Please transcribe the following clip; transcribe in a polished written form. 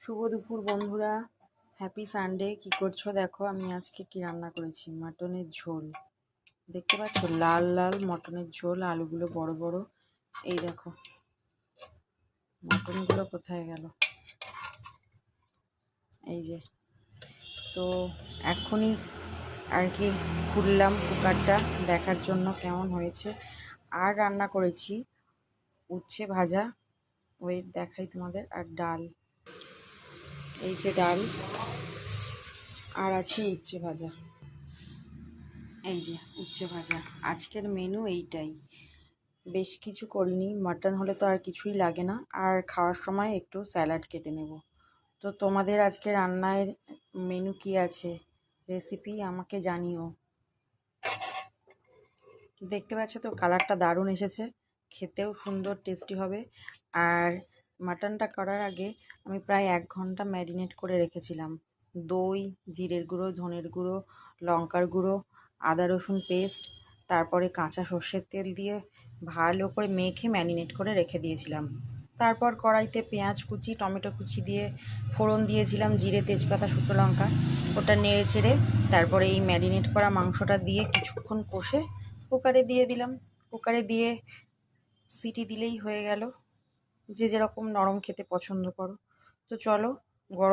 শুভ দুপুর বন্ধুরা, happy Sunday. কি করছো? দেখো আমি আজকে কি রান্না করেছি, মাটনের ঝোল। দেখতে পাচ্ছ, লাল লাল মটনের ঝোল, আলুগুলো বড় বড়। এই দেখো মটনগুলো কোথায় গেল, এই যে। তো এখনই আর কি খুললাম কুকারটা দেখার জন্য কেমন হয়েছে। আর রান্না করেছি উচ্ছে ভাজা, ওই দেখাই তোমাদের, আর ডাল। এই যে ডাল, আর আছে উচ্ছে ভাজা। এই যে উচ্ছে ভাজা, আজকের মেনু এইটাই। বেশ কিছু করিনি, মাটন হলে তো আর কিছুই লাগে না। আর খাওয়ার সময় একটু স্যালাড কেটে নেব। তো তোমাদের আজকে রান্নার মেনু কি আছে, রেসিপি আমাকে জানিও। দেখতে পাচ্ছ তো কালারটা দারুণ এসেছে, খেতেও সুন্দর টেস্টি হবে। আর মাটনটা করার আগে আমি প্রায় 1 ঘন্টা ম্যারিনেট করে রেখেছিলাম। দই, জিরের গুঁড়ো, ধনের গুঁড়ো, লঙ্কার গুঁড়ো, আদা রসুন পেস্ট, তারপরে কাঁচা সর্ষের তেল দিয়ে ভালো করে মেখে ম্যারিনেট করে রেখে দিয়েছিলাম। তারপর কড়াইতে পেঁয়াজ কুচি, টমেটো কুচি দিয়ে ফোড়ন দিয়েছিলাম, জিরে, তেজপাতা, শুকনো লঙ্কা। ওটা নেড়ে চেড়ে তারপরে এই ম্যারিনেট করা মাংসটা দিয়ে কিছুক্ষণ কষে কুকারে দিয়ে দিলাম। কুকারে দিয়ে সিটি দিলেই হয়ে গেল। যে যেরকম নরম খেতে পছন্দ করো। তো চলো, গরম